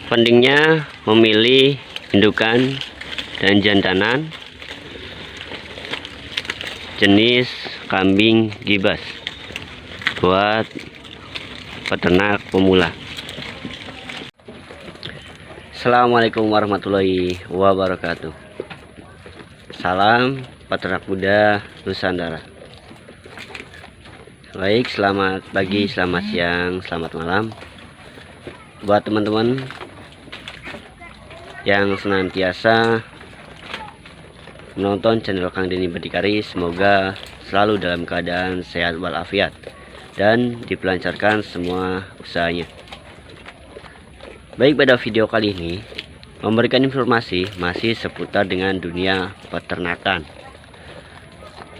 Pentingnya memilih indukan dan jantanan jenis kambing gibas buat peternak pemula. Assalamualaikum warahmatullahi wabarakatuh. Salam peternak muda Nusantara. Baik, selamat pagi, selamat siang, selamat malam buat teman-teman yang senantiasa menonton channel Kang Denny Berdikari. Semoga selalu dalam keadaan sehat walafiat dan dipelancarkan semua usahanya. Baik, pada video kali ini memberikan informasi masih seputar dengan dunia peternakan.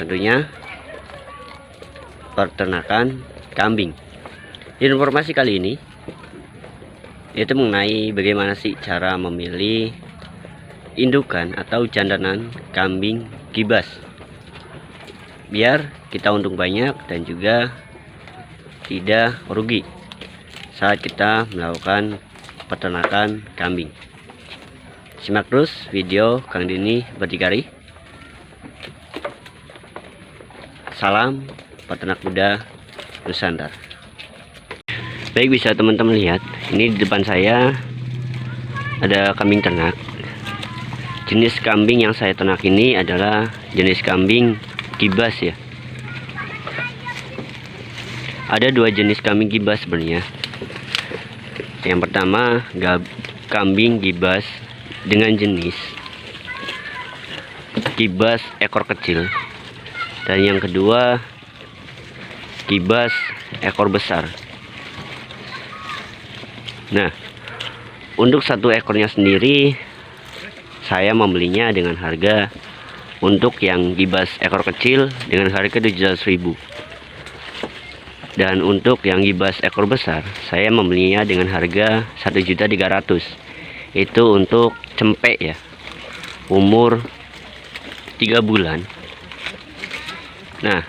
Tentunya peternakan kambing. Informasi kali ini yaitu mengenai bagaimana sih cara memilih indukan atau jantanan kambing gibas biar kita untung banyak dan juga tidak rugi saat kita melakukan peternakan kambing. Simak terus video Kang Denny Berdikari. Salam peternak muda Nusantara. Baik, bisa teman-teman lihat, ini di depan saya ada kambing ternak. Jenis kambing yang saya ternak ini adalah jenis kambing gibas ya. Ada dua jenis kambing gibas sebenarnya. Yang pertama kambing gibas dengan jenis gibas ekor kecil, dan yang kedua gibas ekor besar. Nah, untuk satu ekornya sendiri saya membelinya dengan harga, untuk yang gibas ekor kecil dengan harga 700.000, dan untuk yang gibas ekor besar saya membelinya dengan harga 1.300.000. Itu untuk cempek ya, umur 3 bulan. Nah,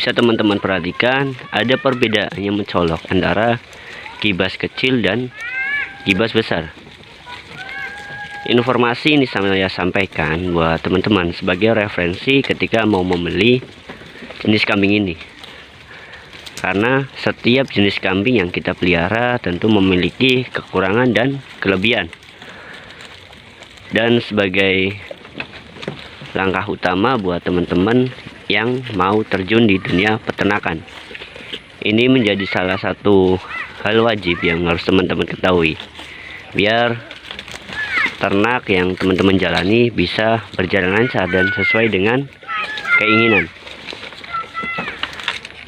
bisa teman-teman perhatikan ada perbedaan yang mencolok antara gibas kecil dan gibas besar. Informasi ini saya sampaikan buat teman-teman sebagai referensi ketika mau membeli jenis kambing ini, karena setiap jenis kambing yang kita pelihara tentu memiliki kekurangan dan kelebihan. Dan sebagai langkah utama buat teman-teman yang mau terjun di dunia peternakan, ini menjadi salah satu hal wajib yang harus teman-teman ketahui, biar ternak yang teman-teman jalani bisa berjalan lancar dan sesuai dengan keinginan.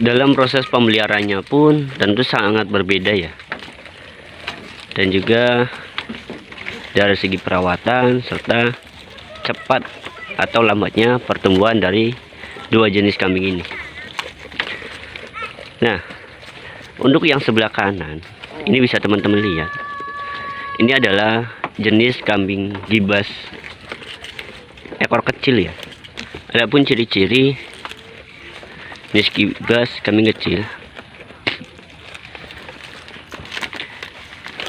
Dalam proses pemeliharaannya pun tentu sangat berbeda ya, dan juga dari segi perawatan serta cepat atau lambatnya pertumbuhan dari dua jenis kambing ini. Nah, untuk yang sebelah kanan ini bisa teman-teman lihat, ini adalah jenis kambing gibas ekor kecil ya. Adapun ciri-ciri jenis gibas kambing kecil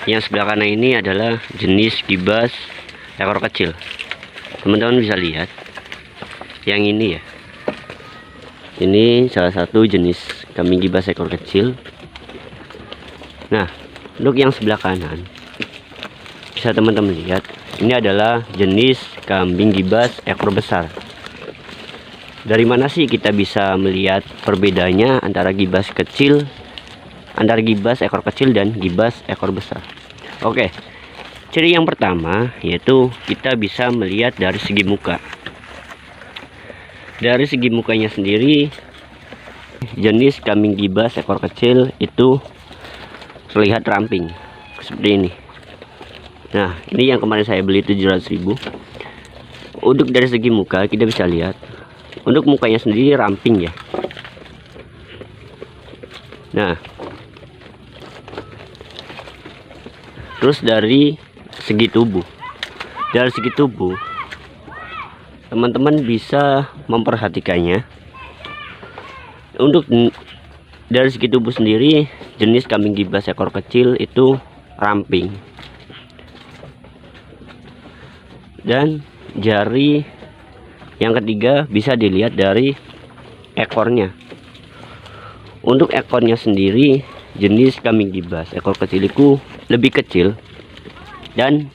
yang sebelah kanan ini adalah jenis gibas ekor kecil. Teman-teman bisa lihat yang ini ya, ini salah satu jenis kambing gibas ekor kecil. Nah, untuk yang sebelah kanan bisa teman-teman lihat, ini adalah jenis kambing gibas ekor besar. Dari mana sih kita bisa melihat perbedaannya antara gibas kecil, antara gibas ekor kecil dan gibas ekor besar? Oke, ciri yang pertama yaitu kita bisa melihat dari segi muka. Dari segi mukanya sendiri, jenis kambing gibas ekor kecil itu terlihat ramping seperti ini. Nah, ini yang kemarin saya beli 700.000. Untuk dari segi muka kita bisa lihat, untuk mukanya sendiri ramping ya. Nah, terus dari segi tubuh, teman-teman bisa memperhatikannya. Untuk dari segi tubuh sendiri, jenis kambing gibas ekor kecil itu ramping. Dan jari yang ketiga bisa dilihat dari ekornya. Untuk ekornya sendiri jenis kambing gibas ekor kecilku lebih kecil dan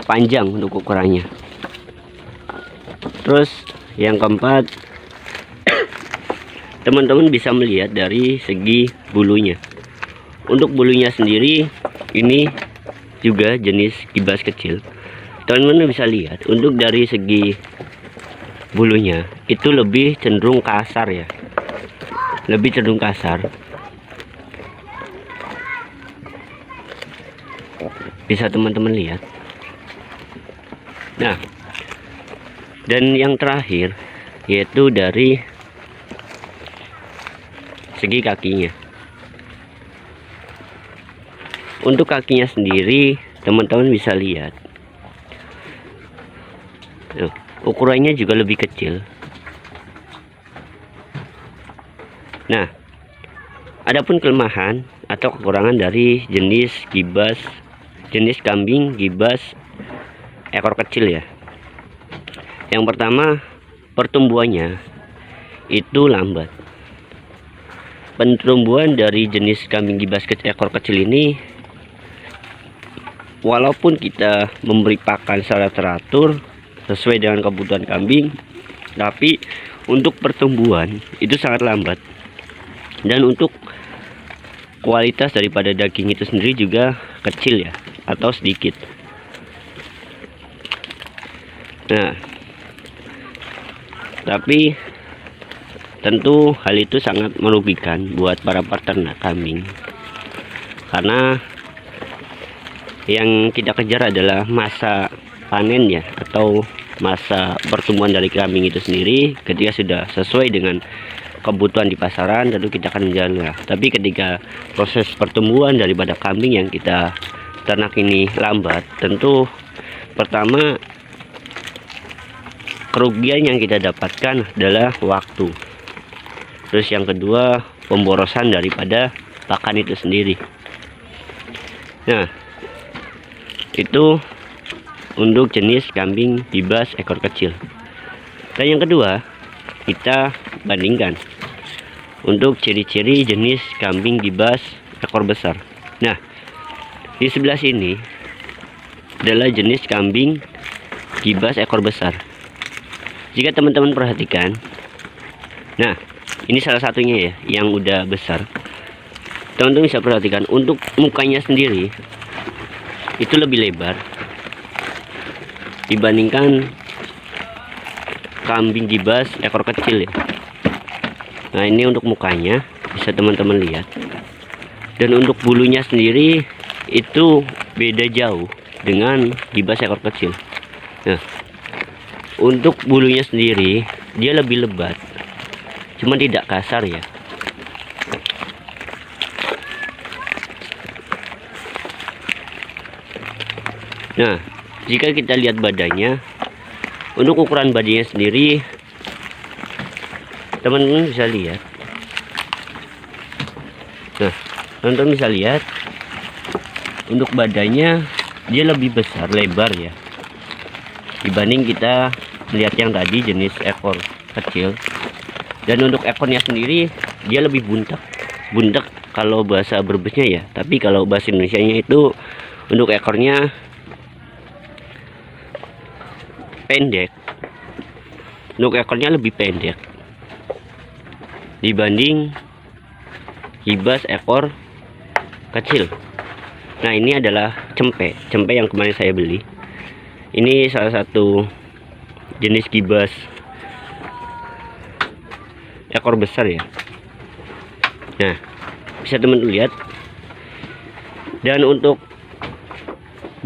panjang untuk ukurannya. Terus yang keempat, teman-teman bisa melihat dari segi bulunya. Untuk bulunya sendiri ini juga jenis gibas kecil. Teman-teman bisa lihat untuk dari segi bulunya itu lebih cenderung kasar ya, lebih cenderung kasar. Bisa teman-teman lihat. Nah, dan yang terakhir yaitu dari segi kakinya. Untuk kakinya sendiri teman-teman bisa lihat, ukurannya juga lebih kecil. Nah, adapun kelemahan atau kekurangan dari jenis kambing gibas ekor kecil ya. Yang pertama, pertumbuhannya itu lambat. Pertumbuhan dari jenis kambing gibas ekor kecil ini, walaupun kita memberi pakan secara teratur sesuai dengan kebutuhan kambing, tapi untuk pertumbuhan itu sangat lambat. Dan untuk kualitas daripada daging itu sendiri juga kecil ya, atau sedikit. Nah, tapi tentu hal itu sangat merugikan buat para peternak kambing, karena yang kita kejar adalah masa panen ya, atau masa pertumbuhan dari kambing itu sendiri. Ketika sudah sesuai dengan kebutuhan di pasaran, tentu kita akan menjaga. Tapi ketika proses pertumbuhan daripada kambing yang kita ternak ini lambat, tentu pertama kerugian yang kita dapatkan adalah waktu. Terus yang kedua, pemborosan daripada pakan itu sendiri. Nah, itu untuk jenis kambing gibas ekor kecil. Dan yang kedua, kita bandingkan untuk ciri-ciri jenis kambing gibas ekor besar. Nah, di sebelah sini adalah jenis kambing gibas ekor besar. Jika teman-teman perhatikan, nah ini salah satunya ya yang udah besar. Teman-teman bisa perhatikan untuk mukanya sendiri itu lebih lebar dibandingkan kambing gibas ekor kecil ya. Nah, ini untuk mukanya bisa teman-teman lihat. Dan untuk bulunya sendiri itu beda jauh dengan gibas ekor kecil. Nah, untuk bulunya sendiri dia lebih lebat, cuma tidak kasar ya. Nah, jika kita lihat badannya, untuk ukuran badannya sendiri teman-teman bisa lihat. Nah, teman-teman bisa lihat untuk badannya dia lebih besar, lebar ya, dibanding kita melihat yang tadi jenis ekor kecil. Dan untuk ekornya sendiri dia lebih buntek kalau bahasa Brebesnya ya, tapi kalau bahasa Indonesianya itu untuk ekornya pendek. Untuk ekornya lebih pendek dibanding gibas ekor kecil. Nah, ini adalah cempe yang kemarin saya beli. Ini salah satu jenis gibas ekor besar ya. Nah, bisa teman-teman lihat. Dan untuk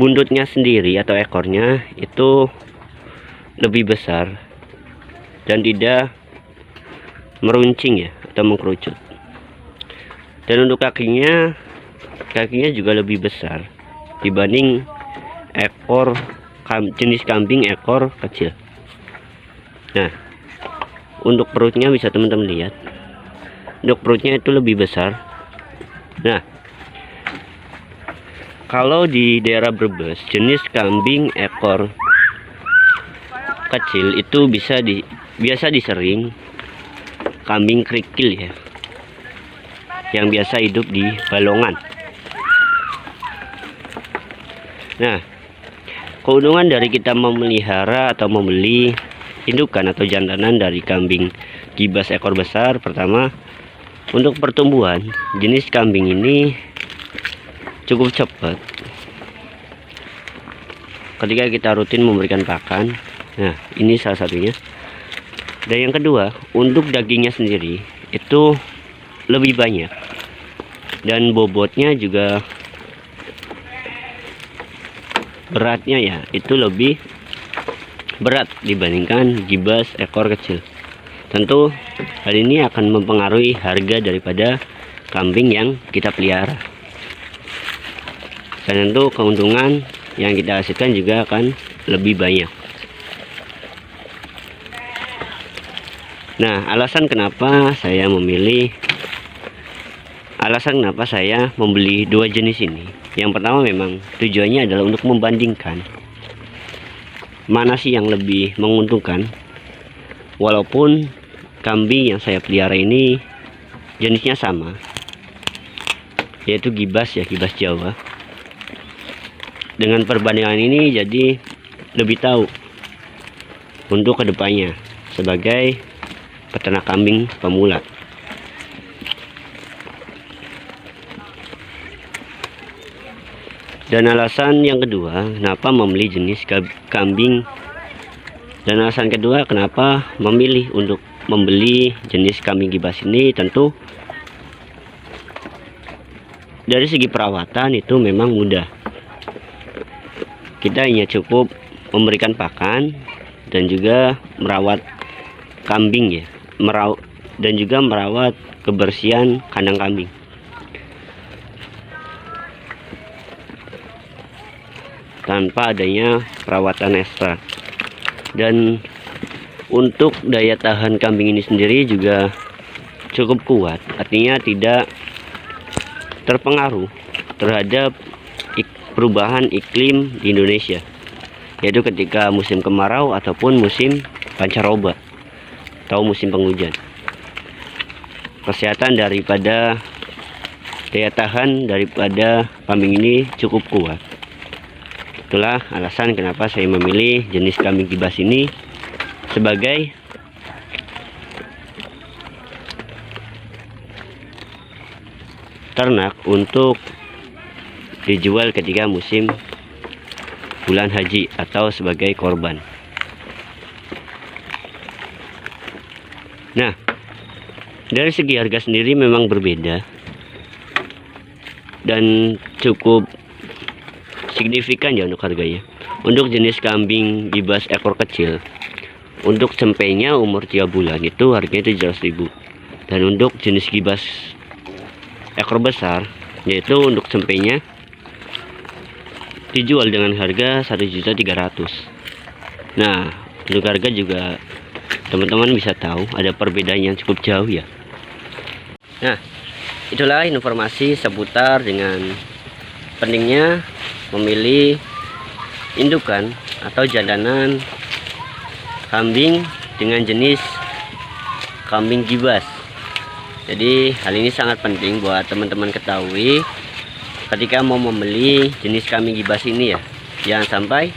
buntutnya sendiri atau ekornya itu lebih besar dan tidak meruncing ya, atau mengkerucut. Dan untuk kakinya juga lebih besar dibanding ekor jenis kambing ekor kecil. Nah, untuk perutnya bisa teman-teman lihat. Untuk perutnya itu lebih besar. Nah, kalau di daerah Brebes jenis kambing ekor kecil itu biasa disering kambing kerikil ya, yang biasa hidup di balongan. Nah, keuntungan dari kita memelihara atau membeli indukan atau jantanan dari kambing gibas ekor besar, pertama, untuk pertumbuhan jenis kambing ini cukup cepat ketika kita rutin memberikan pakan. Nah, ini salah satunya. Dan yang kedua, untuk dagingnya sendiri itu lebih banyak dan bobotnya juga, beratnya ya, itu lebih berat dibandingkan gibas ekor kecil. Tentu hal ini akan mempengaruhi harga daripada kambing yang kita pelihara, dan tentu keuntungan yang kita hasilkan juga akan lebih banyak. Nah, alasan kenapa saya membeli dua jenis ini, yang pertama memang tujuannya adalah untuk membandingkan mana sih yang lebih menguntungkan. Walaupun kambing yang saya pelihara ini jenisnya sama, yaitu gibas Jawa. Dengan perbandingan ini jadi lebih tahu untuk kedepannya sebagai peternak kambing pemula. Dan alasan yang kedua kenapa memilih jenis kambing, dan alasan kedua kenapa memilih untuk membeli jenis kambing gibas ini, tentu dari segi perawatan itu memang mudah. Kita hanya cukup memberikan pakan dan juga merawat kambing ya, dan juga merawat kebersihan kandang kambing. Tanpa adanya perawatan ekstra. Dan untuk daya tahan kambing ini sendiri juga cukup kuat, artinya tidak terpengaruh terhadap perubahan iklim di Indonesia, yaitu ketika musim kemarau ataupun musim pancaroba atau musim penghujan. Kesehatan daripada daya tahan daripada kambing ini cukup kuat. Itulah alasan kenapa saya memilih jenis kambing gibas ini sebagai ternak untuk dijual ketika musim bulan haji atau sebagai korban. Nah, dari segi harga sendiri memang berbeda dan cukup signifikan ya untuk harganya. Untuk jenis kambing gibas ekor kecil, untuk cempenya umur 3 bulan itu harganya 700.000. Dan untuk jenis gibas ekor besar, yaitu untuk cempenya dijual dengan harga 1.300.000. Nah, untuk harga juga teman-teman bisa tahu ada perbedaan yang cukup jauh ya. Nah, itulah informasi seputar dengan pentingnya memilih indukan atau jantanan kambing dengan jenis kambing gibas. Jadi hal ini sangat penting buat teman-teman ketahui ketika mau membeli jenis kambing gibas ini ya, jangan sampai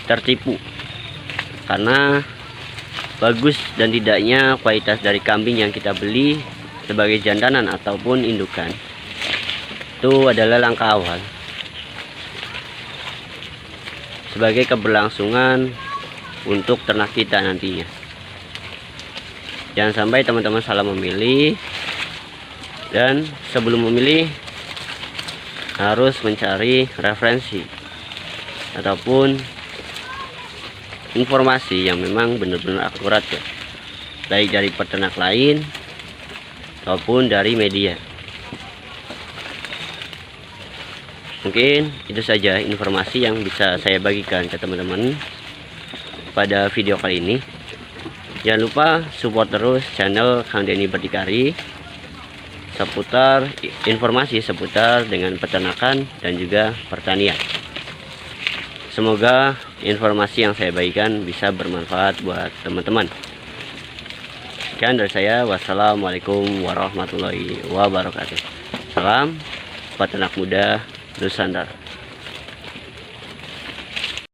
tertipu karena bagus dan tidaknya kualitas dari kambing yang kita beli sebagai jantanan ataupun indukan itu adalah langkah awal sebagai keberlangsungan untuk ternak kita nantinya. Jangan sampai teman-teman salah memilih, dan sebelum memilih harus mencari referensi ataupun informasi yang memang benar-benar akurat ya, baik dari peternak lain ataupun dari media. Mungkin itu saja informasi yang bisa saya bagikan ke teman-teman pada video kali ini. Jangan lupa support terus channel Kang Denny Berdikari seputar informasi seputar dengan peternakan dan juga pertanian. Semoga informasi yang saya bagikan bisa bermanfaat buat teman-teman. Sekian dari saya. Wassalamualaikum warahmatullahi wabarakatuh. Salam peternak muda Nusantara.